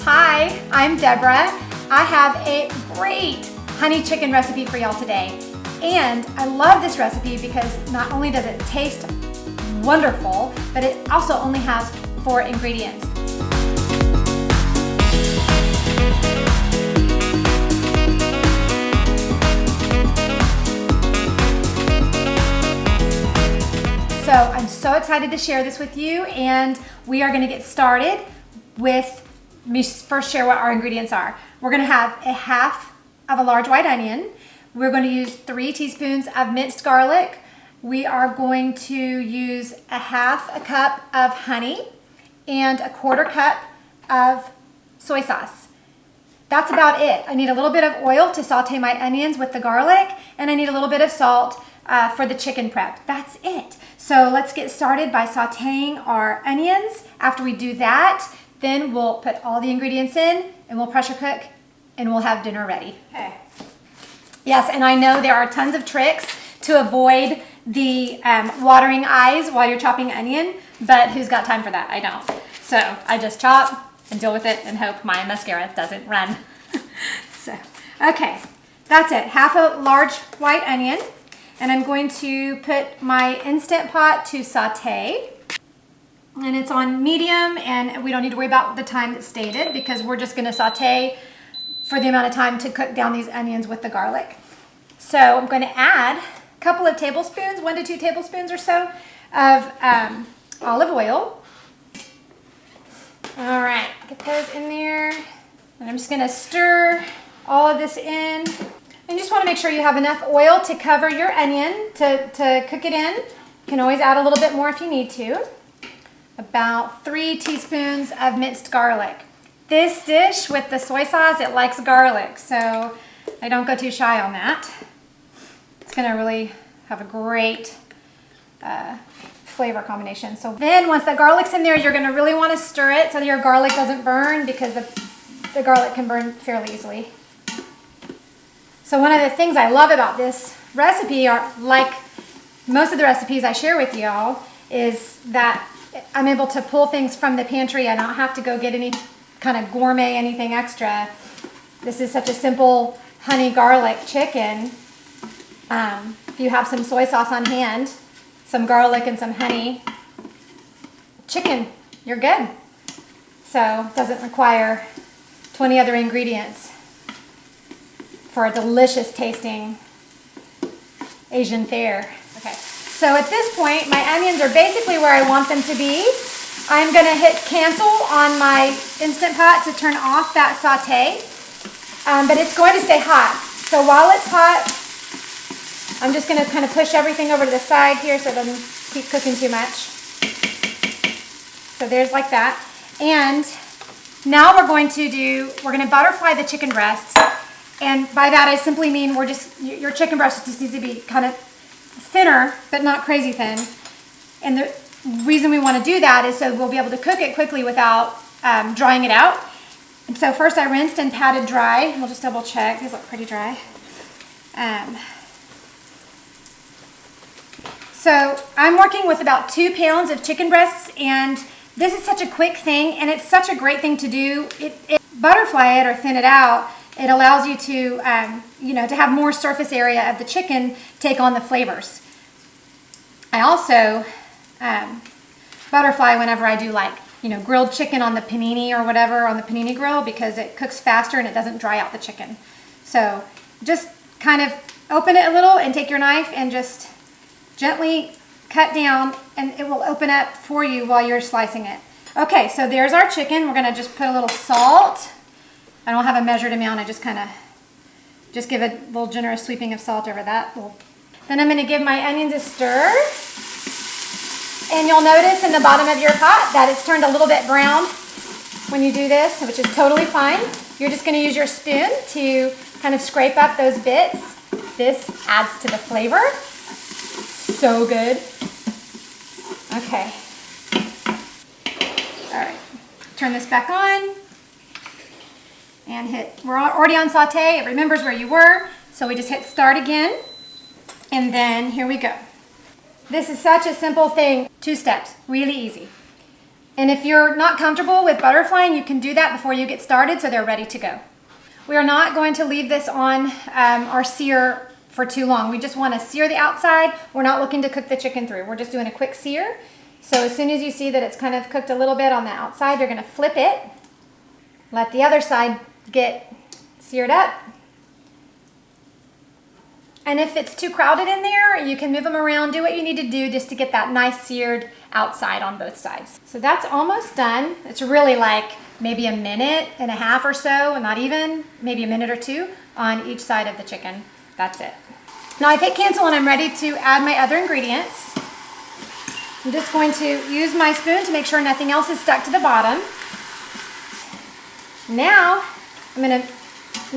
Hi, I'm Deborah. I have a great honey chicken recipe for y'all today. And I love this recipe because not only does it taste wonderful, but it also only has 4 ingredients. So I'm so excited to share this with you, and we are going to get started with, let me first share what our ingredients are. We're going to have a half of a large white onion. We're going to use 3 teaspoons of minced garlic. We are going to use a half a cup of honey and a 1/4 cup of soy sauce. That's about it. I need a little bit of oil to saute my onions with the garlic, and I need a little bit of salt for the chicken prep. That's it. So let's get started by sauteing our onions. After we do that, then we'll put all the ingredients in and we'll pressure cook and we'll have dinner ready. Okay. Yes, and I know there are tons of tricks to avoid the watering eyes while you're chopping onion, but who's got time for that? I don't. So I just chop and deal with it and hope my mascara doesn't run. So, okay, that's it. Half a large white onion. And I'm going to put my Instant Pot to saute. And it's on medium, and we don't need to worry about the time that's stated because we're just gonna saute for the amount of time to cook down these onions with the garlic. So I'm going to add a couple of tablespoons, 1 to 2 tablespoons or so of olive oil. All right, get those in there. And I'm just gonna stir all of this in. And you just want to make sure you have enough oil to cover your onion to cook it in. You can always add a little bit more if you need to. About 3 teaspoons of minced garlic. This dish with the soy sauce, it likes garlic, so I don't go too shy on that. It's going to really have a great flavor combination. So then once the garlic's in there, you're going to really want to stir it so that your garlic doesn't burn, because the garlic can burn fairly easily. So one of the things I love about this recipe, are like most of the recipes I share with y'all, is that I'm able to pull things from the pantry. I don't have to go get any kind of gourmet anything extra. This is such a simple honey garlic chicken. If you have some soy sauce on hand, some garlic and some honey, chicken, you're good. So it doesn't require 20 other ingredients for a delicious tasting Asian fare. Okay, so at this point, my onions are basically where I want them to be. I'm gonna hit cancel on my Instant Pot to turn off that saute, but it's going to stay hot. So while it's hot, I'm just gonna kind of push everything over to the side here so it doesn't keep cooking too much. So there's like that. And now we're gonna butterfly the chicken breasts. And by that, I simply mean your chicken breast just needs to be kind of thinner, but not crazy thin. And the reason we want to do that is so we'll be able to cook it quickly without drying it out. And so first I rinsed and patted dry. We'll just double check. These look pretty dry. So I'm working with about 2 pounds of chicken breasts, and this is such a quick thing, and it's such a great thing to do. Butterfly it or thin it out. It allows you to, to have more surface area of the chicken take on the flavors. I also butterfly whenever I do grilled chicken on the panini or whatever on the panini grill, because it cooks faster and it doesn't dry out the chicken. So just kind of open it a little and take your knife and just gently cut down, and it will open up for you while you're slicing it. Okay, so there's our chicken. We're gonna just put a little salt. I don't have a measured amount. I just give a little generous sweeping of salt over that. Then I'm going to give my onions a stir. And you'll notice in the bottom of your pot that it's turned a little bit brown when you do this, which is totally fine. You're just going to use your spoon to kind of scrape up those bits. This adds to the flavor. So good. Okay. All right. Turn this back on. And we're already on saute. It remembers where you were, so we just hit start again, and then here we go. This is such a simple thing. 2 steps, really easy. And if you're not comfortable with butterflying, you can do that before you get started so they're ready to go. We are not going to leave this on our sear for too long. We just want to sear the outside. We're not looking to cook the chicken through. We're just doing a quick sear. So as soon as you see that it's kind of cooked a little bit on the outside, you're going to flip it. Let the other side get seared up. And if it's too crowded in there, you can move them around, do what you need to do just to get that nice seared outside on both sides. So that's almost done. It's really like maybe a minute and a half or so, not even, maybe a minute or two on each side of the chicken. That's it. Now I've hit cancel and I'm ready to add my other ingredients. I'm just going to use my spoon to make sure nothing else is stuck to the bottom. Now I'm going to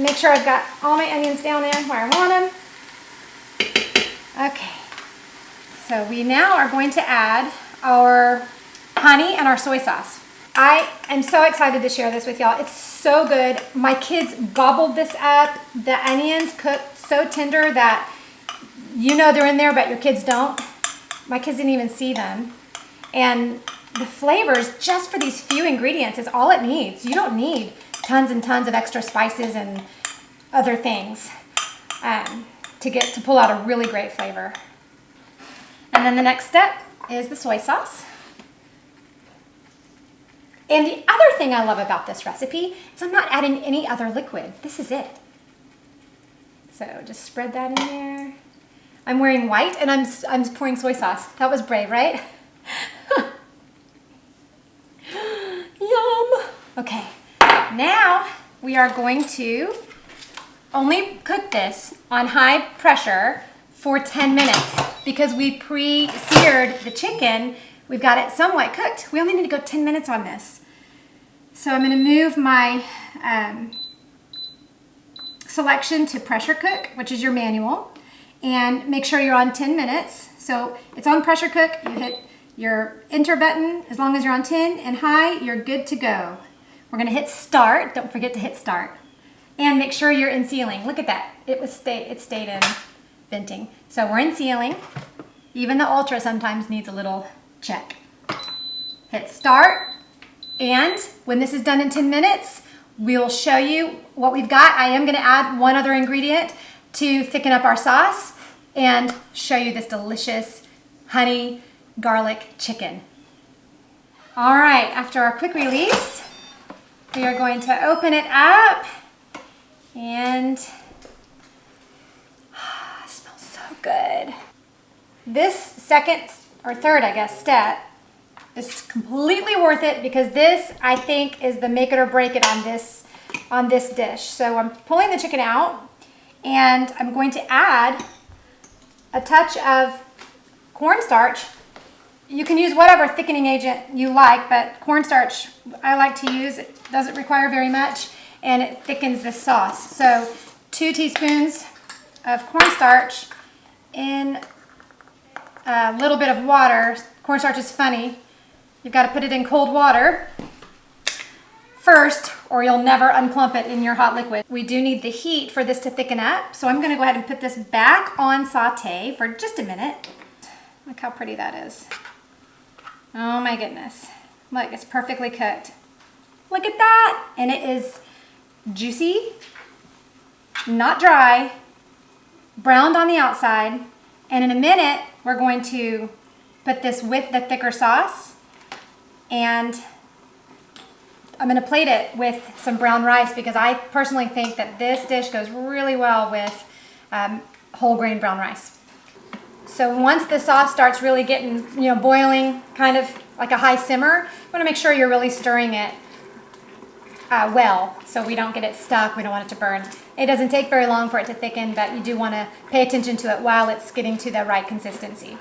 make sure I've got all my onions down there where I want them. Okay, so we now are going to add our honey and our soy sauce. I am so excited to share this with y'all. It's so good. My kids gobbled this up. The onions cooked so tender that you know they're in there, but your kids don't. My kids didn't even see them. And the flavors, just for these few ingredients, is all it needs. You don't need tons and tons of extra spices and other things to pull out a really great flavor. And then the next step is the soy sauce. And the other thing I love about this recipe is I'm not adding any other liquid. This is it. So just spread that in there. I'm wearing white and I'm pouring soy sauce. That was brave, right? Yum. Okay, now we are going to only cook this on high pressure for 10 minutes because we pre-seared the chicken. We've got it somewhat cooked. We only need to go 10 minutes on this. So I'm going to move my selection to pressure cook, which is your manual, and make sure you're on 10 minutes. So it's on pressure cook. You hit your enter button. As long as you're on 10 and high, you're good to go. We're going to hit start. Don't forget to hit start. And make sure you're in sealing. Look at that. It stayed in venting. So we're in sealing. Even the ultra sometimes needs a little check. Hit start. And when this is done in 10 minutes, we'll show you what we've got. I am going to add one other ingredient to thicken up our sauce and show you this delicious honey garlic chicken. All right, after our quick release, we are going to open it up. And it smells so good. This second or third, I guess, step is completely worth it because this, I think, is the make it or break it on this dish. So I'm pulling the chicken out and I'm going to add a touch of cornstarch. You can use whatever thickening agent you like, but cornstarch I like to use. It doesn't require very much. And it thickens the sauce. So 2 teaspoons of cornstarch in a little bit of water. Cornstarch is funny. You've got to put it in cold water first or you'll never unclump it in your hot liquid. We do need the heat for this to thicken up. So I'm going to go ahead and put this back on saute for just a minute. Look how pretty that is. Oh my goodness. Look, it's perfectly cooked. Look at that. And it is juicy, not dry, browned on the outside, and in a minute we're going to put this with the thicker sauce and I'm going to plate it with some brown rice because I personally think that this dish goes really well with whole grain brown rice. So once the sauce starts really getting, boiling, kind of like a high simmer, you want to make sure you're really stirring it well, so we don't get it stuck. We don't want it to burn. It doesn't take very long for it to thicken, but you do want to pay attention to it while it's getting to the right consistency.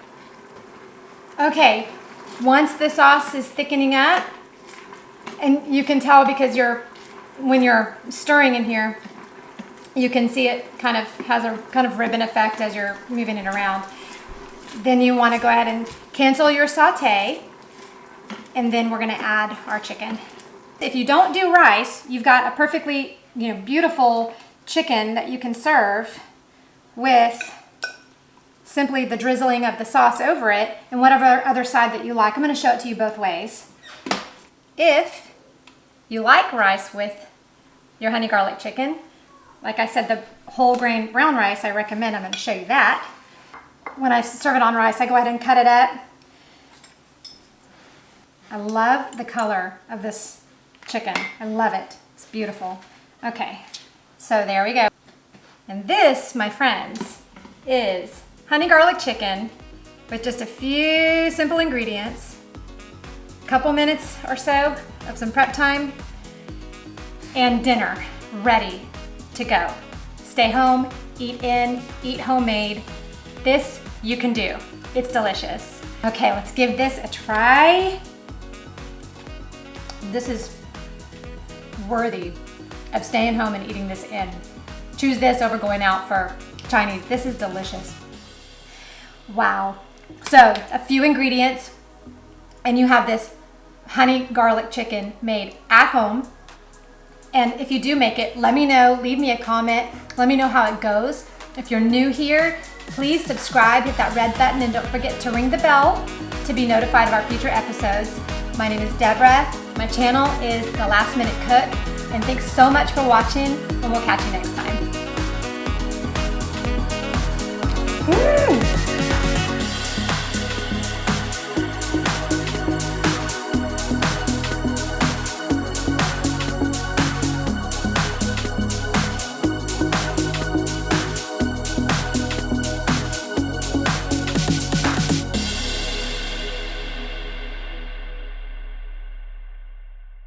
Okay, once the sauce is thickening up, and you can tell because when you're stirring in here, you can see it kind of has a kind of ribbon effect as you're moving it around. Then you want to go ahead and cancel your saute, and then we're going to add our chicken. If you don't do rice, you've got a perfectly, beautiful chicken that you can serve with simply the drizzling of the sauce over it and whatever other side that you like. I'm going to show it to you both ways. if you like rice with your honey garlic chicken, like I said, the whole grain brown rice I recommend. I'm going to show you that. When I serve it on rice, I go ahead and cut it up. I love the color of this chicken. I love it. It's beautiful. Okay, so there we go. And this, my friends, is honey garlic chicken with just a few simple ingredients, a couple minutes or so of some prep time, and dinner ready to go. Stay home, eat in, eat homemade. This you can do. It's delicious. Okay, let's give this a try. This is worthy of staying home and eating this in. Choose this over going out for Chinese. This is delicious. Wow. So a few ingredients and you have this honey garlic chicken made at home. And if you do make it, let me know, leave me a comment, let me know how it goes. If you're new here, please subscribe, hit that red button, and don't forget to ring the bell to be notified of our future episodes. My name is Deborah. My channel is The Last Minute Cook. And thanks so much for watching, and we'll catch you next time.